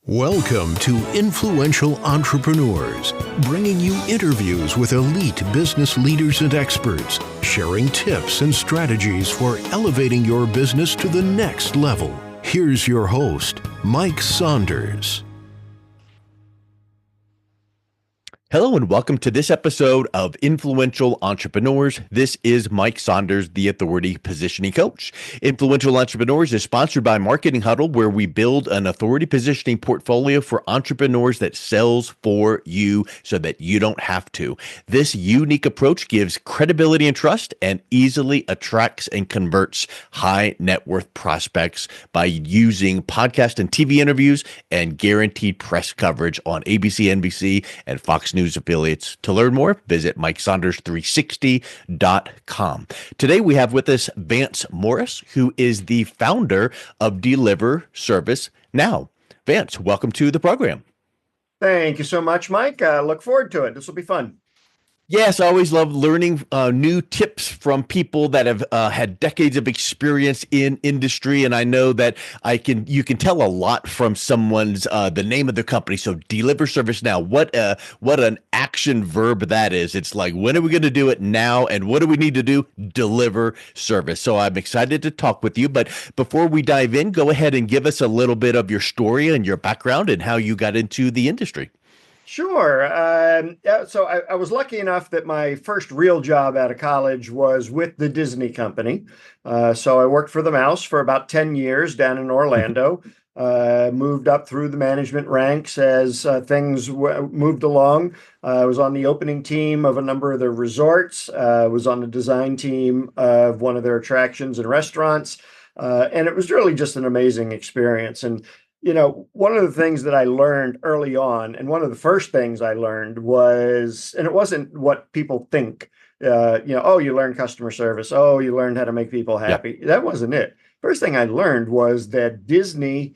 Welcome to Influential Entrepreneurs, bringing you interviews with elite business leaders and experts, sharing tips and strategies for elevating your business to the next level. Here's your host, Mike Saunders. Hello and welcome to this episode of Influential Entrepreneurs. This is Mike Saunders, the Authority Positioning Coach. Influential Entrepreneurs is sponsored by Marketing Huddle, where we build an authority positioning portfolio for entrepreneurs that sells for you so that you don't have to. This unique approach gives credibility and trust and easily attracts and converts high net worth prospects by using podcast and TV interviews and guaranteed press coverage on ABC, NBC, and Fox News affiliates. To learn more, visit MikeSaunders360.com. Today we have with us Vance Morris, who is the founder of Deliver Service Now. Vance, welcome to the program. Thank you so much, Mike. Look forward to it. This will be fun. Yes, I always love learning new tips from people that have had decades of experience in industry, and I know that you can tell a lot from someone's the name of the company. So, Deliver Service Now. What an action verb that is! It's like, when are we going to do it now, and what do we need to do? Deliver service. So, I'm excited to talk with you. But before we dive in, go ahead and give us a little bit of your story and your background and how you got into the industry. Sure. So I was lucky enough that my first real job out of college was with the Disney company. So I worked for the Mouse for about 10 years down in Orlando, moved up through the management ranks as things moved along. I was on the opening team of a number of their resorts, was on the design team of one of their attractions and restaurants. And it was really just an amazing experience. And one of the things that I learned early on, and one of the first things I learned was, and it wasn't what people think, oh, you learn customer service. Oh, you learned how to make people happy. Yeah. That wasn't it. First thing I learned was that Disney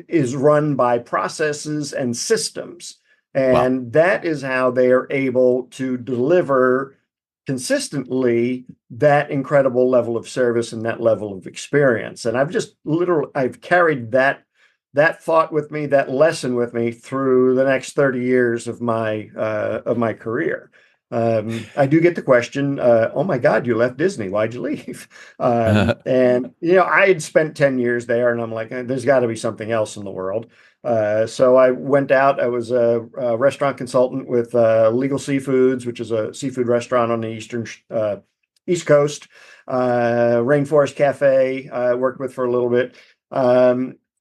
is run by processes and systems. And that is how they are able to deliver consistently that incredible level of service and that level of experience. And I've carried that thought with me, that lesson with me through the next 30 years of my career. I do get the question, oh my God, you left Disney. Why'd you leave? And, I had spent 10 years there and I'm like, there's got to be something else in the world. So I went out. I was a restaurant consultant with Legal Seafoods, which is a seafood restaurant on the East Coast. Rainforest Cafe I worked with for a little bit.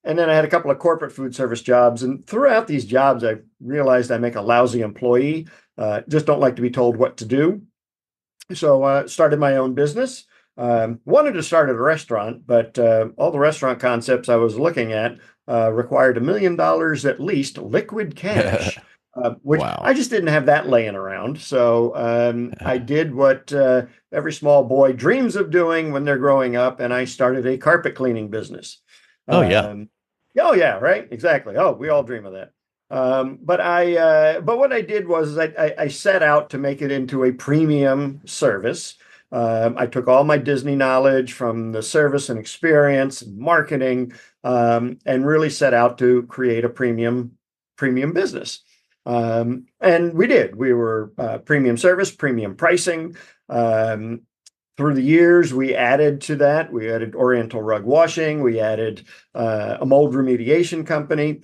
And then I had a couple of corporate food service jobs. And throughout these jobs, I realized I make a lousy employee. Just don't like to be told what to do. So started my own business. Wanted to start at a restaurant, but all the restaurant concepts I was looking at required $1 million at least liquid cash, which I just didn't have that laying around. So I did what every small boy dreams of doing when they're growing up, and I started a carpet cleaning business. Oh, yeah. Oh, yeah, right. Exactly. Oh, we all dream of that. But what I did was I set out to make it into a premium service. I took all my Disney knowledge from the service and experience and marketing, and really set out to create a premium business. And we did. We were premium service, premium pricing. Through the years, we added to that. We added Oriental rug washing. We added a mold remediation company.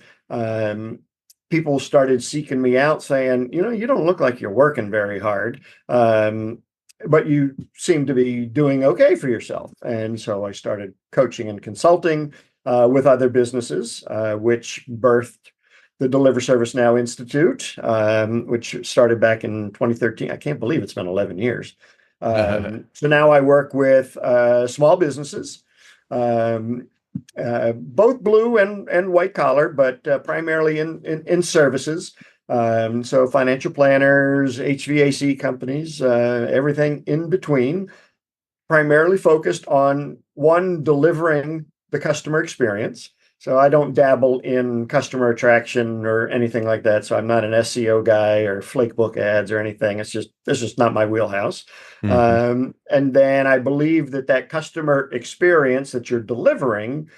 People started seeking me out saying, you don't look like you're working very hard, but you seem to be doing okay for yourself. And so I started coaching and consulting with other businesses, which birthed the Deliver Service Now Institute, which started back in 2013. I can't believe it's been 11 years. So now I work with small businesses, both blue and white collar, but primarily in services. So financial planners, HVAC companies, everything in between, primarily focused on delivering the customer experience. So I don't dabble in customer attraction or anything like that. So I'm not an SEO guy or flakebook ads or anything. It's just not my wheelhouse. Mm-hmm. And then I believe that customer experience that you're delivering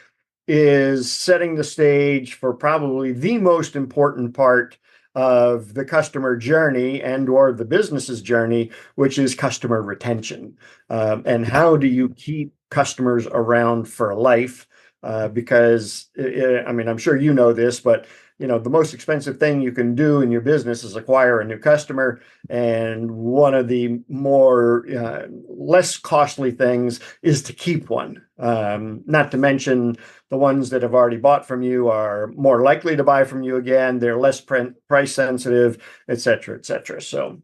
is setting the stage for probably the most important part of the customer journey and or the business's journey, which is customer retention. And how do you keep customers around for life? Because I mean, I'm sure you know this, but the most expensive thing you can do in your business is acquire a new customer. And one of the more less costly things is to keep one. Not to mention the ones that have already bought from you are more likely to buy from you again. They're less price sensitive, et cetera, et cetera. So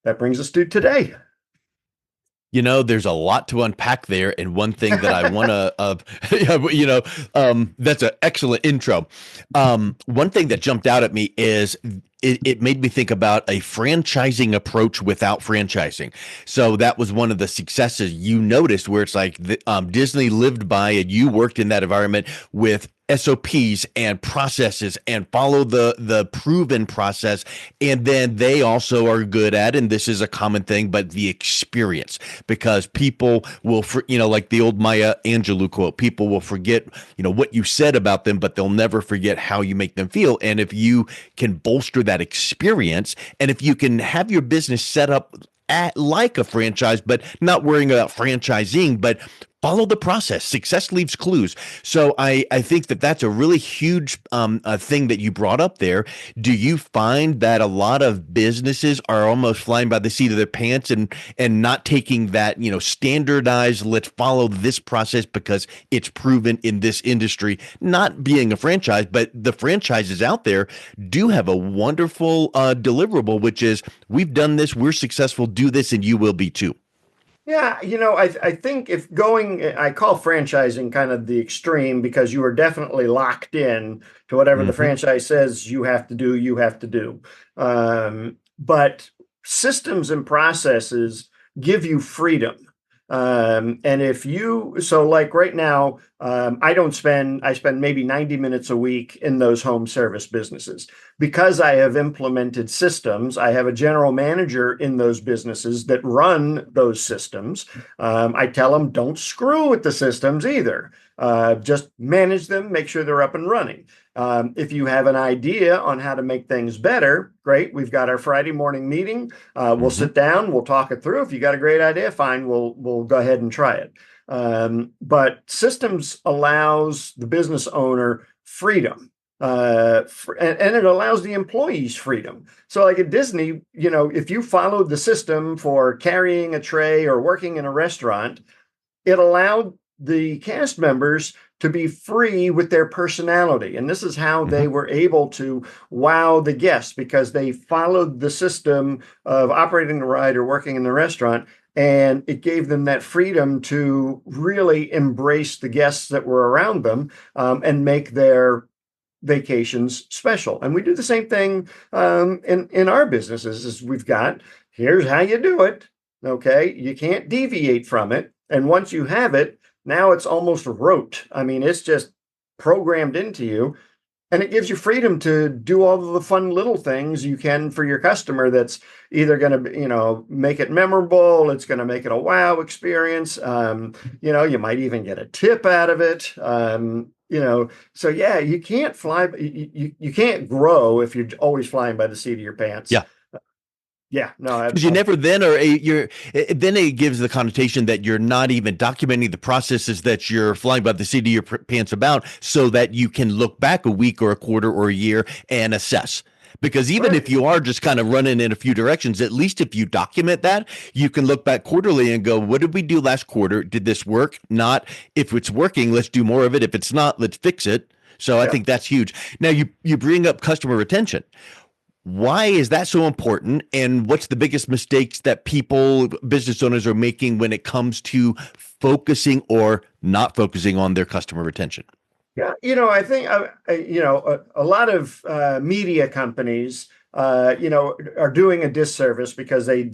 that brings us to today. There's a lot to unpack there. And one thing that I want to, that's an excellent intro. One thing that jumped out at me is it made me think about a franchising approach without franchising. So that was one of the successes you noticed where it's like Disney lived by and you worked in that environment with SOPs and processes and follow the proven process. And then they also are good at, and this is a common thing, but the experience, because people will, like the old Maya Angelou quote, people will forget, what you said about them, but they'll never forget how you make them feel. And if you can bolster that experience, and if you can have your business set up like a franchise, but not worrying about franchising, but follow the process. Success leaves clues. So I think that that's a really huge thing that you brought up there. Do you find that a lot of businesses are almost flying by the seat of their pants and not taking that, standardized, let's follow this process because it's proven in this industry, not being a franchise, but the franchises out there do have a wonderful deliverable, which is we've done this, we're successful, do this, and you will be too. Yeah, I think I call franchising kind of the extreme because you are definitely locked in to whatever the franchise says you have to do. But systems and processes give you freedom. So like right now, I spend maybe 90 minutes a week in those home service businesses because I have implemented systems. I have a general manager in those businesses that run those systems. I tell them don't screw with the systems either. Just manage them, make sure they're up and running. If you have an idea on how to make things better, great. We've got our Friday morning meeting. We'll sit down, we'll talk it through. If you got a great idea, fine, we'll go ahead and try it. But systems allows the business owner freedom. And it allows the employees freedom. So like at Disney, if you followed the system for carrying a tray or working in a restaurant, it allowed the cast members to be free with their personality. And this is how they were able to wow the guests because they followed the system of operating the ride or working in the restaurant. And it gave them that freedom to really embrace the guests that were around them and make their vacations special. And we do the same thing in our businesses. Is here's how you do it. Okay, you can't deviate from it. And once you have it, now it's almost rote. I mean, it's just programmed into you. And it gives you freedom to do all of the fun little things you can for your customer that's either going to, make it memorable. It's going to make it a wow experience. You might even get a tip out of it. So yeah, you can't fly. You can't grow if you're always flying by the seat of your pants. Yeah. Yeah, no, because you never then then it gives the connotation that you're not even documenting the processes that you're flying by the seat of your pants about, so that you can look back a week or a quarter or a year and assess. Because even if you are just kind of running in a few directions, at least if you document that, you can look back quarterly and go, what did we do last quarter? Did this work? Not. If it's working, let's do more of it. If it's not, let's fix it. So I think that's huge. Now you bring up customer retention. Why is that so important? And what's the biggest mistakes that business owners are making when it comes to focusing or not focusing on their customer retention? Yeah, I think, a lot of media companies, are doing a disservice because they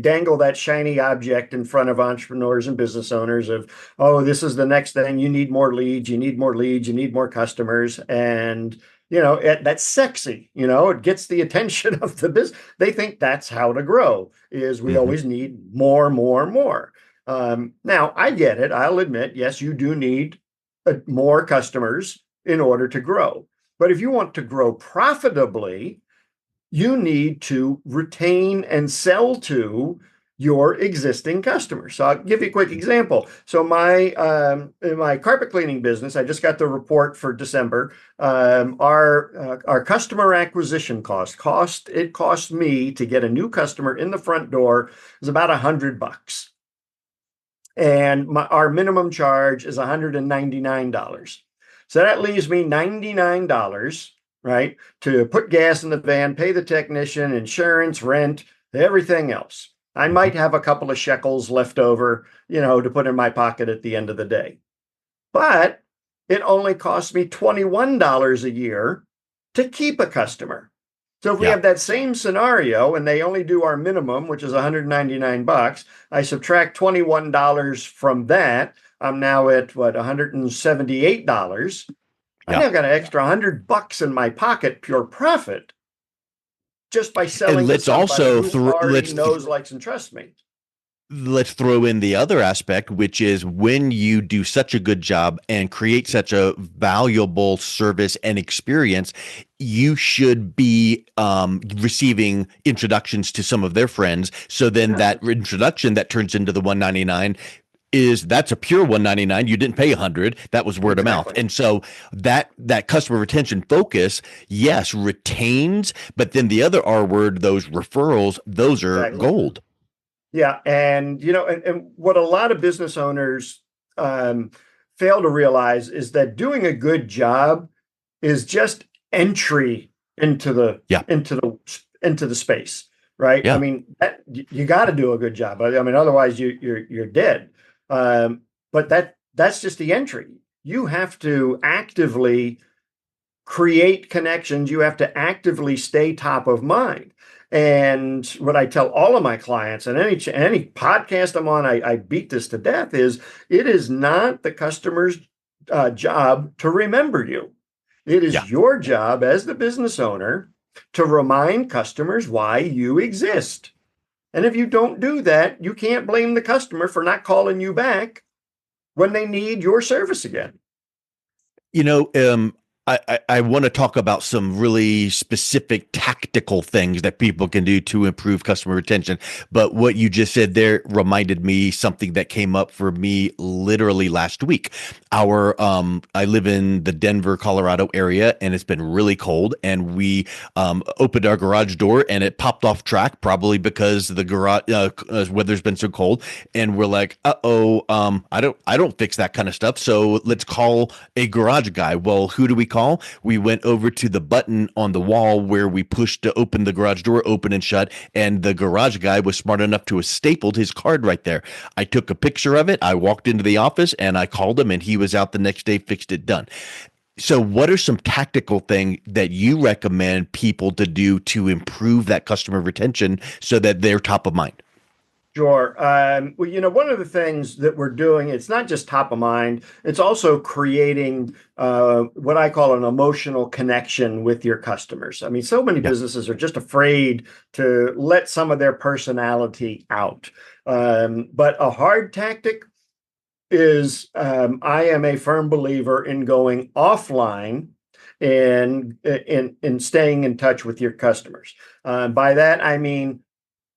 dangle that shiny object in front of entrepreneurs and business owners of, oh, this is the next thing. You need more leads. You need more leads. You need more customers. And that's sexy. It gets the attention of the business. They think that's how to grow, is we always need more. Now, I get it. I'll admit, yes, you do need more customers in order to grow. But if you want to grow profitably, you need to retain and sell to your existing customers. So I'll give you a quick example. So in my carpet cleaning business, I just got the report for December. Our customer acquisition cost it cost me to get a new customer in the front door is about $100, and our minimum charge is $199. So that leaves me $99, right, to put gas in the van, pay the technician, insurance, rent, everything else. I might have a couple of shekels left over, to put in my pocket at the end of the day. But it only costs me $21 a year to keep a customer. So if we have that same scenario and they only do our minimum, which is $199, I subtract $21 from that. I'm now at $178. I now got an extra $100 in my pocket, pure profit, just by selling to somebody who already knows, likes, and trusts me. Let's throw in the other aspect, which is when you do such a good job and create such a valuable service and experience, you should be receiving introductions to some of their friends. So then that introduction that turns into the $199 that's a pure $199. You didn't pay $100. That was word of mouth. And so that customer retention focus, yes, retains, but then the other R word, those referrals, those are gold. Yeah. And, and what a lot of business owners fail to realize is that doing a good job is just entry into the space, right? Yeah. I mean, you got to do a good job. I mean, otherwise you're dead. But that's just the entry. You have to actively create connections. You have to actively stay top of mind. And what I tell all of my clients, and any podcast I'm on, I beat this to death, is it is not the customer's job to remember you. It is your job as the business owner to remind customers why you exist. And if you don't do that, you can't blame the customer for not calling you back when they need your service again. I want to talk about some really specific tactical things that people can do to improve customer retention. But what you just said there reminded me something that came up for me literally last week. I live in the Denver, Colorado area, and it's been really cold. And we opened our garage door, and it popped off track, probably because the garage weather's been so cold. And we're like, I don't fix that kind of stuff. So let's call a garage guy. Well, who do we call? We went over to the button on the wall where we pushed to open the garage door, open and shut, and the garage guy was smart enough to have stapled his card right there. I took a picture of it. I walked into the office and I called him, and he was out the next day, fixed it, done. So what are some tactical things that you recommend people to do to improve that customer retention so that they're top of mind? Sure. Well, one of the things that we're doing, it's not just top of mind, it's also creating what I call an emotional connection with your customers. I mean, so many businesses are just afraid to let some of their personality out. But a hard tactic is I am a firm believer in going offline and in staying in touch with your customers. By that, I mean,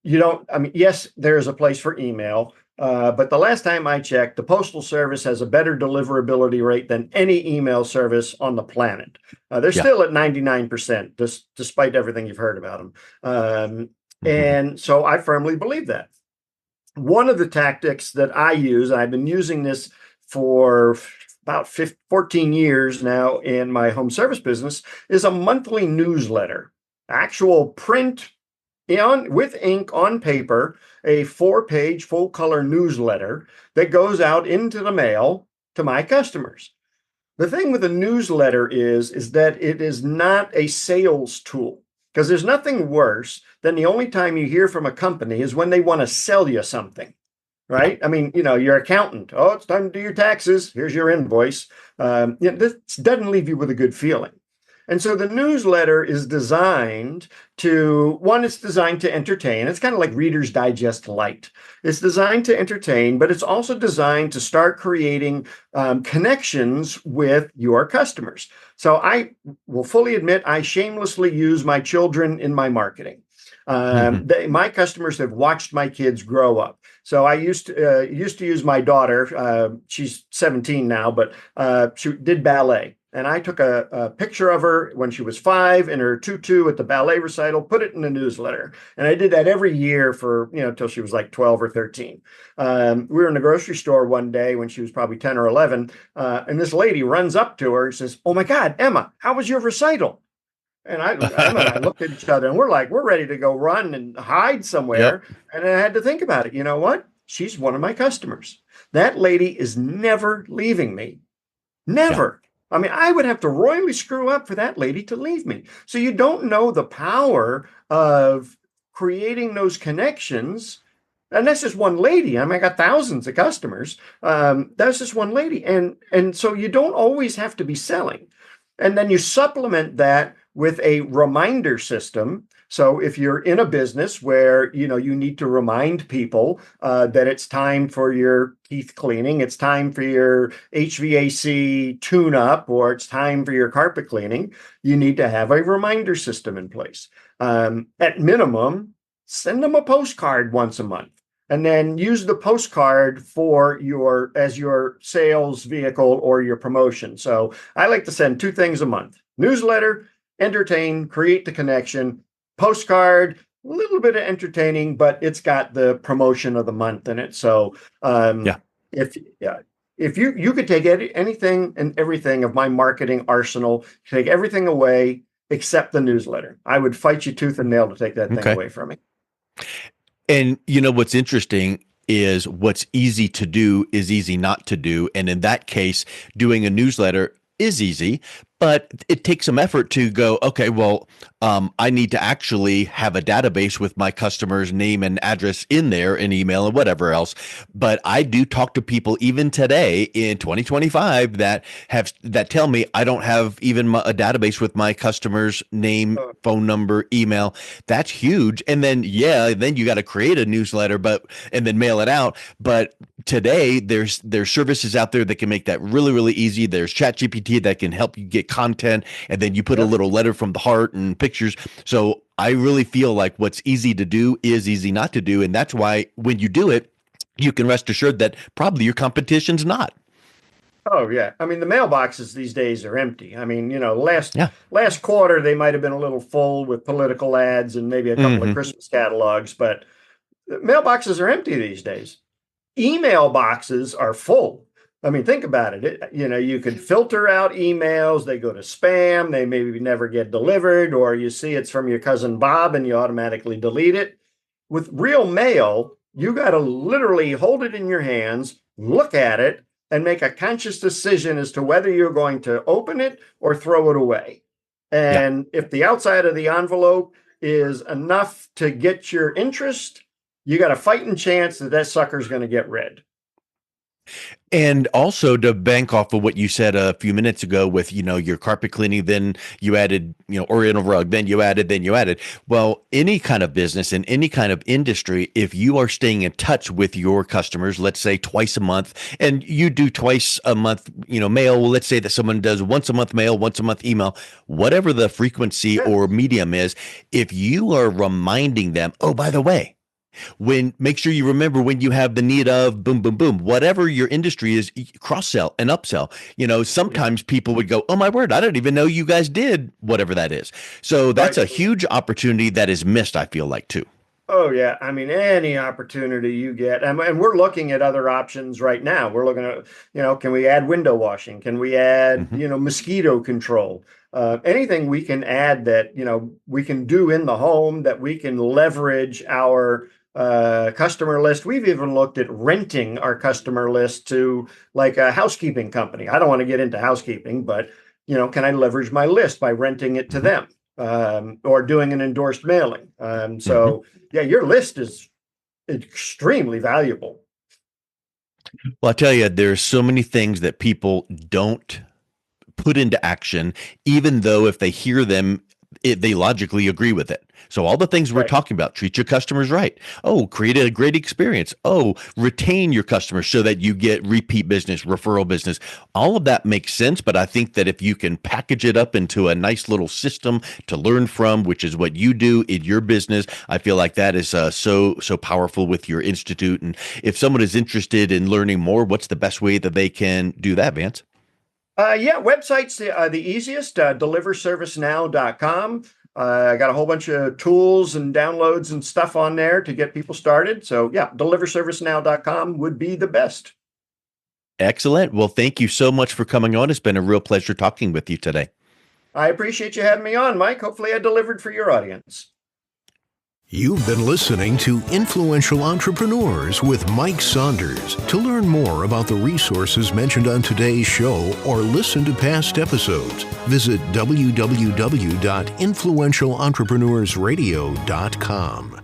yes, there is a place for email, but the last time I checked, the Postal Service has a better deliverability rate than any email service on the planet. They're still at 99%, despite everything you've heard about them. And so I firmly believe that. One of the tactics that I use, and I've been using this for about 14 years now in my home service business, is a monthly newsletter, actual print with ink on paper, a 4-page full color newsletter that goes out into the mail to my customers. The thing with a newsletter is that it is not a sales tool, because there's nothing worse than the only time you hear from a company is when they want to sell you something, right? I mean, your accountant, it's time to do your taxes. Here's your invoice. This doesn't leave you with a good feeling. And so the newsletter is designed to, one, it's designed to entertain. It's kind of like Reader's Digest Lite. It's designed to entertain, but it's also designed to start creating connections with your customers. So I will fully admit I shamelessly use my children in my marketing. My customers have watched my kids grow up. So I used to use my daughter. She's 17 now, but she did ballet. And I took a picture of her when she was 5 in her tutu at the ballet recital, put it in the newsletter. And I did that every year for, till she was like 12 or 13. We were in the grocery store one day when she was probably 10 or 11. And this lady runs up to her and says, "Oh my God, Emma, how was your recital?" And Emma and I looked at each other and we're ready to go run and hide somewhere. Yep. And I had to think about it. You know what? She's one of my customers. That lady is never leaving me. Never. Yeah. I mean, I would have to royally screw up for that lady to leave me. So you don't know the power of creating those connections. And that's just one lady. I mean, I got thousands of customers. That's just one lady. And so you don't always have to be selling. And then you supplement that with a reminder system. So if you're in a business where, you need to remind people that it's time for your teeth cleaning, it's time for your HVAC tune-up, or it's time for your carpet cleaning, you need to have a reminder system in place. At minimum, send them a postcard once a month. And then use the postcard as your sales vehicle or your promotion. So I like to send 2 things a month: newsletter, entertain, create the connection; postcard, a little bit of entertaining, but it's got the promotion of the month in it. So if you could take anything and everything of my marketing arsenal, take everything away except the newsletter, I would fight you tooth and nail to take that thing away from me. And what's interesting is what's easy to do is easy not to do. And in that case, doing a newsletter is easy, but it takes some effort to go, okay, well, I need to actually have a database with my customer's name and address in there, and email and whatever else. But I do talk to people even today in 2025 that tell me I don't have even a database with my customer's name, phone number, email. That's huge. And then, then you got to create a newsletter, and then mail it out. But today there's services out there that can make that really, really easy. There's ChatGPT that can help you get content, and then you put a little letter from the heart and pictures. So I really feel like what's easy to do is easy not to do. And that's why when you do it, you can rest assured that probably your competition's not. Oh, yeah. I mean, the mailboxes these days are empty. I mean, last quarter, they might have been a little full with political ads and maybe a couple of Christmas catalogs, but mailboxes are empty these days. Email boxes are full. I mean, think about it. You could filter out emails. They go to spam. They maybe never get delivered, or you see it's from your cousin Bob and you automatically delete it. With real mail, you got to literally hold it in your hands, look at it, and make a conscious decision as to whether you're going to open it or throw it away. And if the outside of the envelope is enough to get your interest, you got a fighting chance that sucker's going to get read. And also, to bank off of what you said a few minutes ago with, your carpet cleaning, then you added, Oriental rug, then you added. Well, any kind of business in any kind of industry, if you are staying in touch with your customers, let's say twice a month, and you do twice a month, mail, well, let's say that someone does once a month mail, once a month email, whatever the frequency or medium is, if you are reminding them, oh, by the way, make sure you remember when you have the need of boom, boom, boom, whatever your industry is, cross sell and upsell. Sometimes people would go, oh my word, I didn't even know you guys did whatever that is. So that's a huge opportunity that is missed, I feel like, too. Oh, yeah. I mean, any opportunity you get. And we're looking at other options right now. We're looking at, can we add window washing? Can we add, mosquito control? Anything we can add that, we can do in the home, that we can leverage our customer list. We've even looked at renting our customer list to like a housekeeping company. I don't want to get into housekeeping, but can I leverage my list by renting it to them, or doing an endorsed mailing? So your list is extremely valuable. Well, I tell you, there's so many things that people don't put into action, even though if they hear them, they logically agree with it. So all the things we're Right. talking about, treat your customers right. Oh, create a great experience. Oh, retain your customers so that you get repeat business, referral business. All of that makes sense. But I think that if you can package it up into a nice little system to learn from, which is what you do in your business, I feel like that is so powerful with your institute. And if someone is interested in learning more, what's the best way that they can do that, Vance? Yeah, website's the easiest, deliverservicenow.com. I got a whole bunch of tools and downloads and stuff on there to get people started. So yeah, deliverservicenow.com would be the best. Excellent. Well, thank you so much for coming on. It's been a real pleasure talking with you today. I appreciate you having me on, Mike. Hopefully I delivered for your audience. You've been listening to Influential Entrepreneurs with Mike Saunders. To learn more about the resources mentioned on today's show or listen to past episodes, visit www.influentialentrepreneurssradio.com.